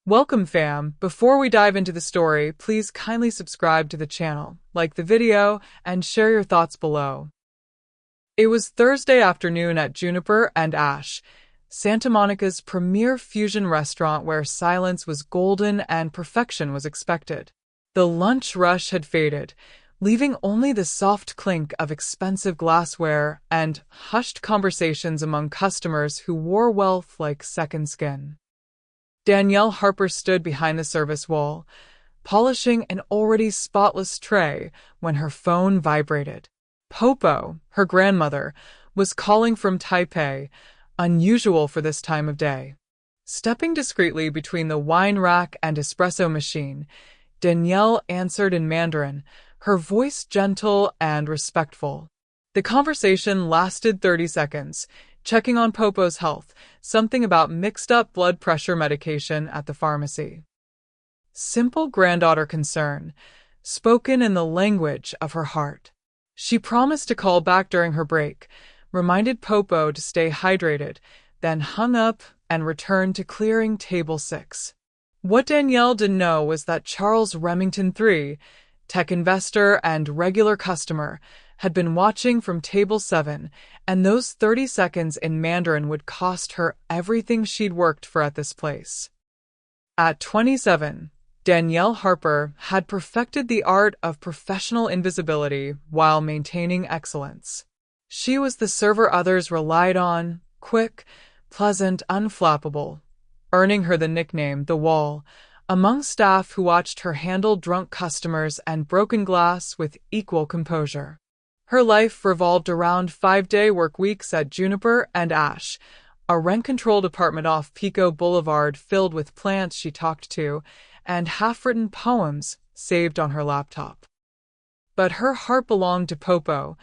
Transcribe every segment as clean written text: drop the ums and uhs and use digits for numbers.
Welcome fam! Before we dive into the story, please kindly subscribe to the channel, like the video, and share your thoughts below. It was Thursday afternoon at Juniper and Ash, Santa Monica's premier fusion restaurant where silence was golden and perfection was expected. The lunch rush had faded, leaving only the soft clink of expensive glassware and hushed conversations among customers who wore wealth like second skin. Danielle Harper stood behind the service wall, polishing an already spotless tray when her phone vibrated. Popo, her grandmother, was calling from Taipei, unusual for this time of day. Stepping discreetly between the wine rack and espresso machine, Danielle answered in Mandarin, her voice gentle and respectful. The conversation lasted 30 seconds, checking on Popo's health, something about mixed-up blood pressure medication at the pharmacy. Simple granddaughter concern, spoken in the language of her heart. She promised to call back during her break, reminded Popo to stay hydrated, then hung up and returned to clearing table 6. What Danielle didn't know was that Charles Remington III, tech investor and regular customer, had been watching from table 7, and those 30 seconds in Mandarin would cost her everything she'd worked for at this place. At 27, Danielle Harper had perfected the art of professional invisibility while maintaining excellence. She was the server others relied on, quick, pleasant, unflappable, earning her the nickname The Wall, among staff who watched her handle drunk customers and broken glass with equal composure. Her life revolved around 5-day work weeks at Juniper and Ash, a rent-controlled apartment off Pico Boulevard filled with plants she talked to and half-written poems saved on her laptop. But her heart belonged to Popo,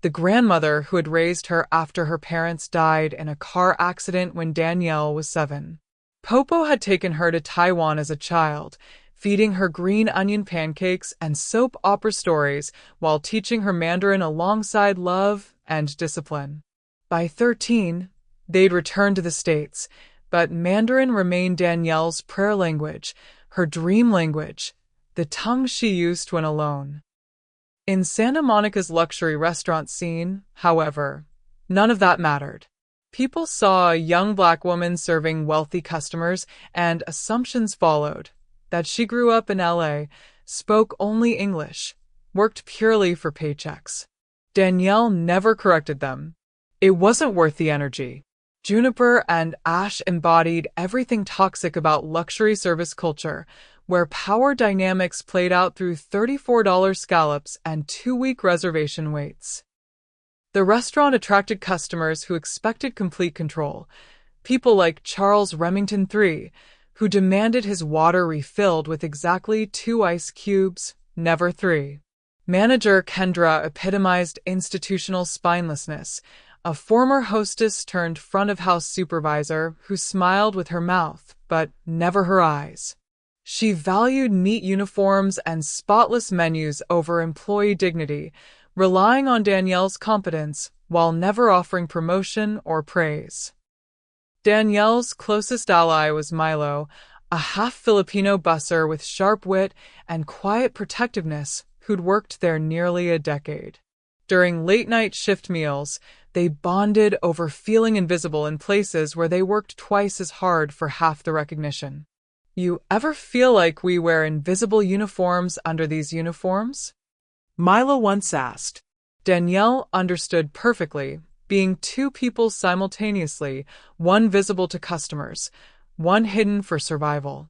the grandmother who had raised her after her parents died in a car accident when Danielle was 7. Popo had taken her to Taiwan as a child, feeding her green onion pancakes and soap opera stories while teaching her Mandarin alongside love and discipline. By 13, they'd returned to the States, but Mandarin remained Danielle's prayer language, her dream language, the tongue she used when alone. In Santa Monica's luxury restaurant scene, however, none of that mattered. People saw a young black woman serving wealthy customers, and assumptions followed. That she grew up in LA, spoke only English, worked purely for paychecks. Danielle never corrected them. It wasn't worth the energy. Juniper and Ash embodied everything toxic about luxury service culture, where power dynamics played out through $34 scallops and 2-week reservation waits. The restaurant attracted customers who expected complete control, people like Charles Remington III, who demanded his water refilled with exactly 2 ice cubes, never 3. Manager Kendra epitomized institutional spinelessness, a former hostess turned front-of-house supervisor who smiled with her mouth, but never her eyes. She valued neat uniforms and spotless menus over employee dignity, relying on Danielle's competence while never offering promotion or praise. Danielle's closest ally was Milo, a half-Filipino busser with sharp wit and quiet protectiveness who'd worked there nearly a decade. During late-night shift meals, they bonded over feeling invisible in places where they worked twice as hard for half the recognition. "You ever feel like we wear invisible uniforms under these uniforms?" Milo once asked. Danielle understood perfectly, being 2 people simultaneously, one visible to customers, one hidden for survival.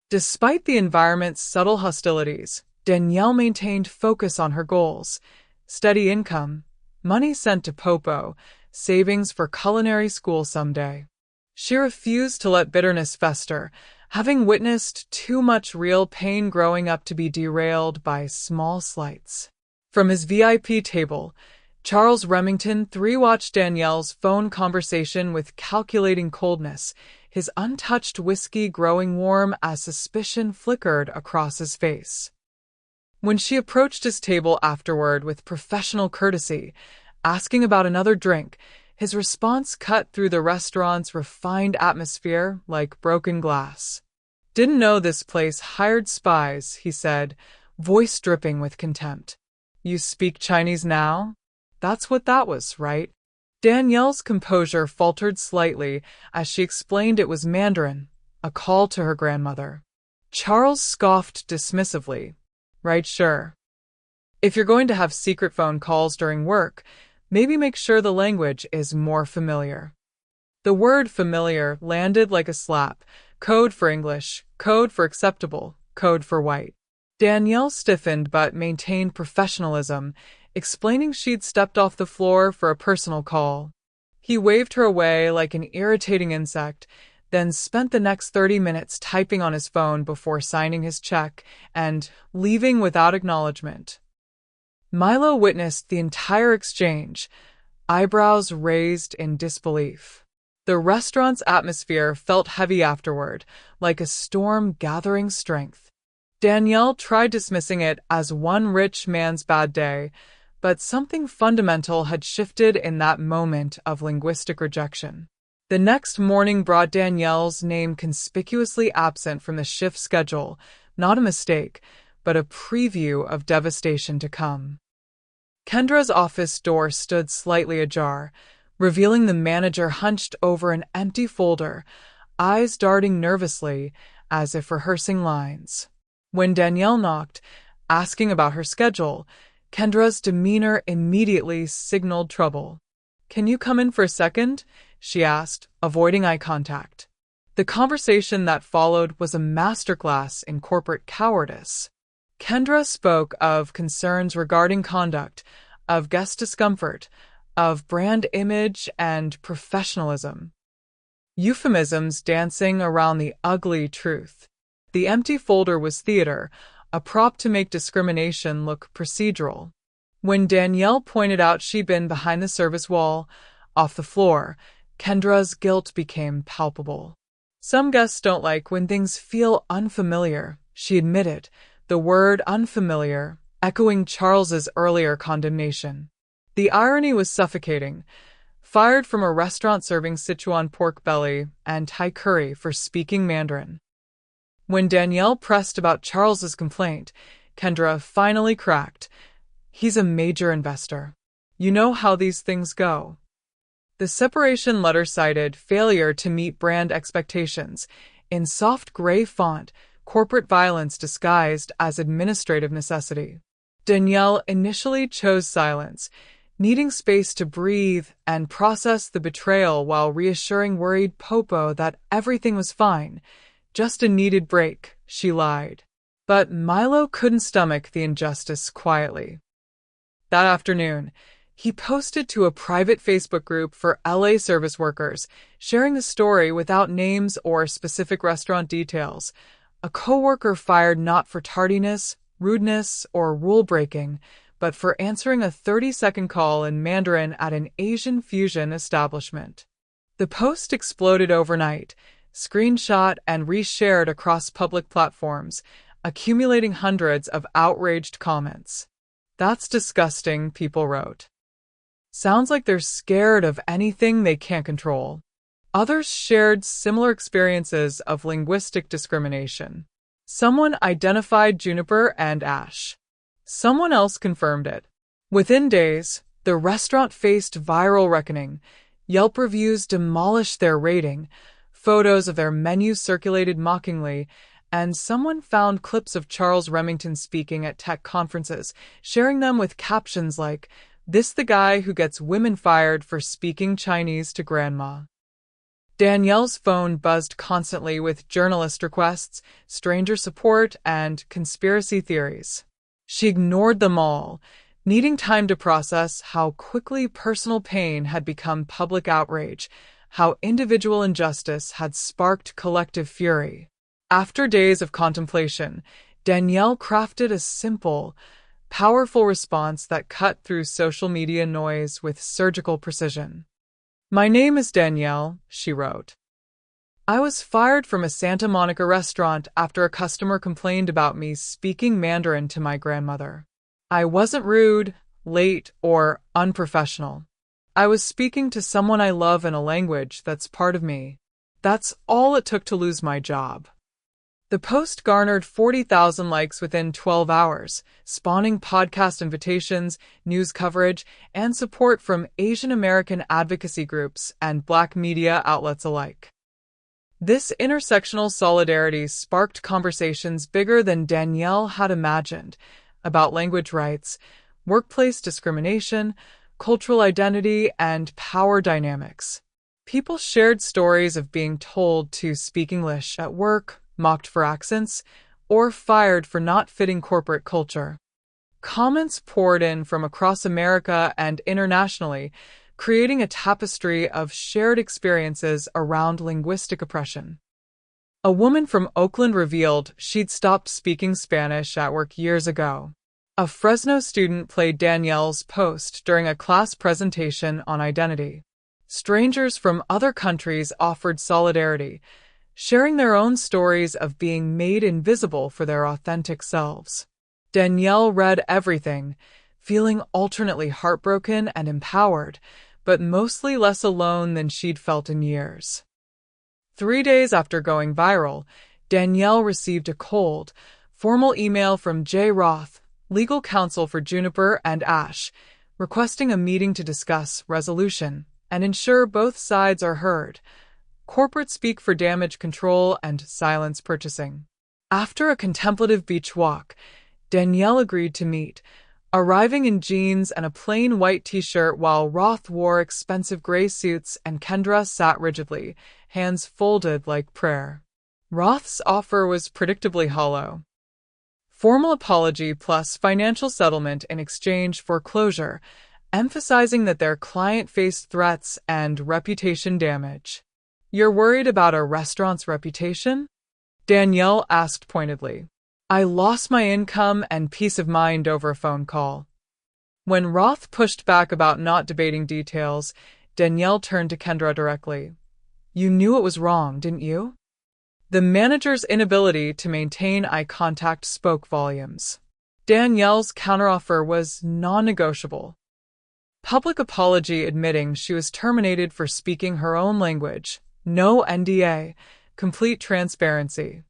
Despite the environment's subtle hostilities, Danielle maintained focus on her goals: steady income, money sent to Popo, savings for culinary school someday. She refused to let bitterness fester, having witnessed too much real pain growing up to be derailed by small slights. From his VIP table, Charles Remington III watched Danielle's phone conversation with calculating coldness, his untouched whiskey growing warm as suspicion flickered across his face. When she approached his table afterward with professional courtesy, asking about another drink, his response cut through the restaurant's refined atmosphere like broken glass. Didn't know this place hired spies, he said, voice dripping with contempt. You speak Chinese now? That's what that was, right? Danielle's composure faltered slightly as she explained it was Mandarin, a call to her grandmother. Charles scoffed dismissively. Right, sure. If you're going to have secret phone calls during work, maybe make sure the language is more familiar. The word familiar landed like a slap. Code for English, code for acceptable, code for white. Danielle stiffened but maintained professionalism, explaining she'd stepped off the floor for a personal call. He waved her away like an irritating insect, then spent the next 30 minutes typing on his phone before signing his check and leaving without acknowledgement. Milo witnessed the entire exchange, eyebrows raised in disbelief. The restaurant's atmosphere felt heavy afterward, like a storm gathering strength. Danielle tried dismissing it as one rich man's bad day, but something fundamental had shifted in that moment of linguistic rejection. The next morning brought Danielle's name conspicuously absent from the shift schedule, not a mistake, but a preview of devastation to come. Kendra's office door stood slightly ajar, revealing the manager hunched over an empty folder, eyes darting nervously as if rehearsing lines. When Danielle knocked, asking about her schedule, Kendra's demeanor immediately signaled trouble. Can you come in for a second? She asked, avoiding eye contact. The conversation that followed was a masterclass in corporate cowardice. Kendra spoke of concerns regarding conduct, of guest discomfort, of brand image and professionalism. Euphemisms dancing around the ugly truth. The empty folder was theater, a prop to make discrimination look procedural. When Danielle pointed out she'd been behind the service wall, off the floor, Kendra's guilt became palpable. Some guests don't like when things feel unfamiliar, she admitted, the word unfamiliar echoing Charles's earlier condemnation. The irony was suffocating. Fired from a restaurant serving Sichuan pork belly and Thai curry for speaking Mandarin. When Danielle pressed about Charles's complaint, Kendra finally cracked. He's a major investor. You know how these things go. The separation letter cited failure to meet brand expectations. In soft gray font, corporate violence disguised as administrative necessity. Danielle initially chose silence, needing space to breathe and process the betrayal while reassuring worried Popo that everything was fine. Just a needed break, she lied. But Milo couldn't stomach the injustice quietly. That afternoon, he posted to a private Facebook group for LA service workers, sharing the story without names or specific restaurant details. A coworker fired not for tardiness, rudeness, or rule-breaking, but for answering a 30-second call in Mandarin at an Asian fusion establishment. The post exploded overnight, screenshot and reshared across public platforms, accumulating hundreds of outraged comments. That's disgusting, people wrote. Sounds like they're scared of anything they can't control. Others shared similar experiences of linguistic discrimination. Someone identified juniper and ash. Someone else confirmed it. Within days, the restaurant faced viral reckoning. Yelp reviews demolished their rating, photos of their menu circulated mockingly, and someone found clips of Charles Remington speaking at tech conferences, sharing them with captions like, "This the guy who gets women fired for speaking Chinese to grandma." Danielle's phone buzzed constantly with journalist requests, stranger support, and conspiracy theories. She ignored them all, needing time to process how quickly personal pain had become public outrage, how individual injustice had sparked collective fury. After days of contemplation, Danielle crafted a simple, powerful response that cut through social media noise with surgical precision. "My name is Danielle," she wrote. "I was fired from a Santa Monica restaurant after a customer complained about me speaking Mandarin to my grandmother. I wasn't rude, late, or unprofessional. I was speaking to someone I love in a language that's part of me. That's all it took to lose my job." The post garnered 40,000 likes within 12 hours, spawning podcast invitations, news coverage, and support from Asian American advocacy groups and Black media outlets alike. This intersectional solidarity sparked conversations bigger than Danielle had imagined about language rights, workplace discrimination, cultural identity, and power dynamics. People shared stories of being told to speak English at work, mocked for accents, or fired for not fitting corporate culture. Comments poured in from across America and internationally, creating a tapestry of shared experiences around linguistic oppression. A woman from Oakland revealed she'd stopped speaking Spanish at work years ago. A Fresno student played Danielle's post during a class presentation on identity. Strangers from other countries offered solidarity, sharing their own stories of being made invisible for their authentic selves. Danielle read everything, feeling alternately heartbroken and empowered, but mostly less alone than she'd felt in years. 3 days after going viral, Danielle received a cold, formal email from Jay Roth, legal counsel for Juniper and Ash, requesting a meeting to discuss resolution and ensure both sides are heard. Corporate speak for damage control and silence purchasing. After a contemplative beach walk, Danielle agreed to meet, arriving in jeans and a plain white t-shirt while Roth wore expensive gray suits and Kendra sat rigidly, hands folded like prayer. Roth's offer was predictably hollow. Formal apology plus financial settlement in exchange for closure, emphasizing that their client faced threats and reputation damage. "You're worried about a restaurant's reputation?" Danielle asked pointedly. "I lost my income and peace of mind over a phone call." When Roth pushed back about not debating details, Danielle turned to Kendra directly. "You knew it was wrong, didn't you?" The manager's inability to maintain eye contact spoke volumes. Danielle's counteroffer was non-negotiable. Public apology admitting she was terminated for speaking her own language. No NDA. Complete transparency.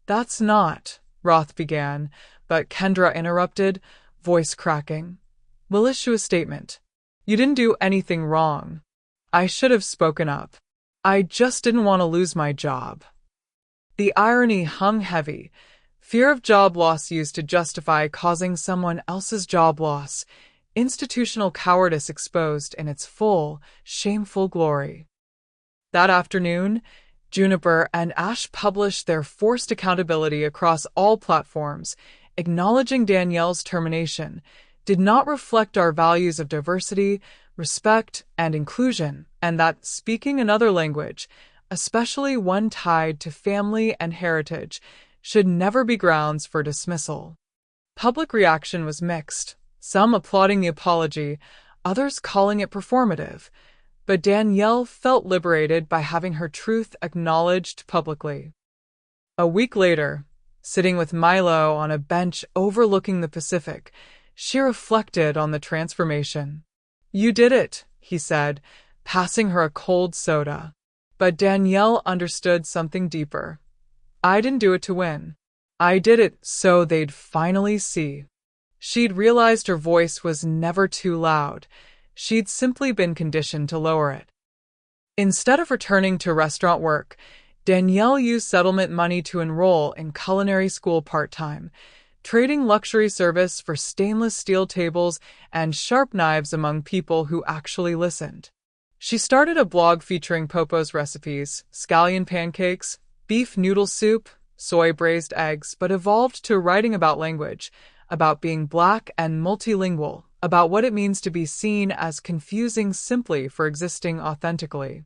"That's not," Roth began, but Kendra interrupted, voice cracking. "We'll issue a statement. You didn't do anything wrong. I should have spoken up. I just didn't want to lose my job." The irony hung heavy. Fear of job loss used to justify causing someone else's job loss. Institutional cowardice exposed in its full, shameful glory. That afternoon, Juniper and Ash published their forced accountability across all platforms, acknowledging Danielle's termination did not reflect our values of diversity, respect, and inclusion, and that speaking another language, especially one tied to family and heritage, should never be grounds for dismissal. Public reaction was mixed, some applauding the apology, others calling it performative. But Danielle felt liberated by having her truth acknowledged publicly. A week later, sitting with Milo on a bench overlooking the Pacific, she reflected on the transformation. "You did it," he said, passing her a cold soda. But Danielle understood something deeper. "I didn't do it to win. I did it so they'd finally see." She'd realized her voice was never too loud. She'd simply been conditioned to lower it. Instead of returning to restaurant work, Danielle used settlement money to enroll in culinary school part-time, trading luxury service for stainless steel tables and sharp knives among people who actually listened. She started a blog featuring Popo's recipes, scallion pancakes, beef noodle soup, soy braised eggs, but evolved to writing about language, about being Black and multilingual, about what it means to be seen as confusing simply for existing authentically.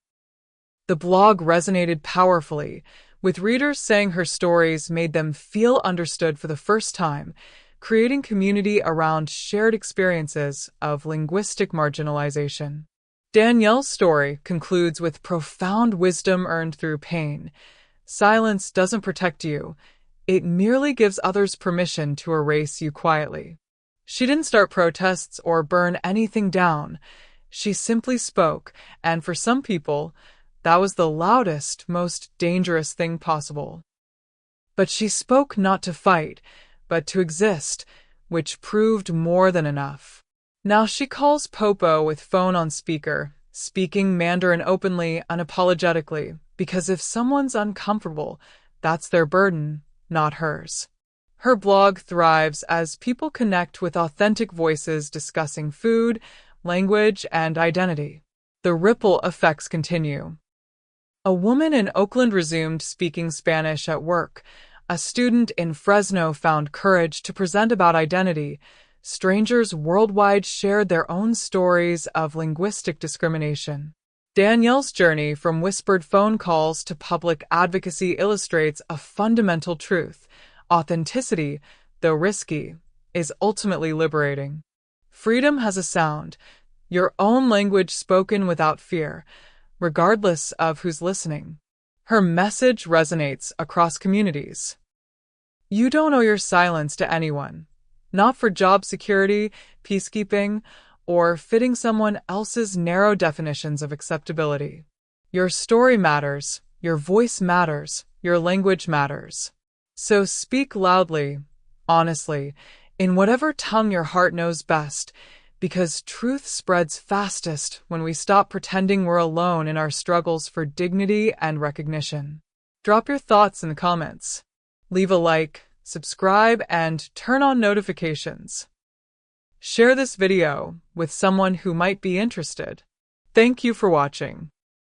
The blog resonated powerfully, with readers saying her stories made them feel understood for the first time, creating community around shared experiences of linguistic marginalization. Danielle's story concludes with profound wisdom earned through pain. Silence doesn't protect you. It merely gives others permission to erase you quietly. She didn't start protests or burn anything down. She simply spoke, and for some people, that was the loudest, most dangerous thing possible. But she spoke not to fight, but to exist, which proved more than enough. Now she calls Popo with phone on speaker, speaking Mandarin openly, unapologetically, because if someone's uncomfortable, that's their burden, not hers. Her blog thrives as people connect with authentic voices discussing food, language, and identity. The ripple effects continue. A woman in Oakland resumed speaking Spanish at work. A student in Fresno found courage to present about identity. Strangers worldwide shared their own stories of linguistic discrimination. Danielle's journey from whispered phone calls to public advocacy illustrates a fundamental truth. Authenticity, though risky, is ultimately liberating. Freedom has a sound, your own language spoken without fear, regardless of who's listening. Her message resonates across communities. You don't owe your silence to anyone, not for job security, peacekeeping, or fitting someone else's narrow definitions of acceptability. Your story matters, your voice matters, your language matters. So speak loudly, honestly, in whatever tongue your heart knows best, because truth spreads fastest when we stop pretending we're alone in our struggles for dignity and recognition. Drop your thoughts in the comments. Leave a like, subscribe, and turn on notifications. Share this video with someone who might be interested. Thank you for watching.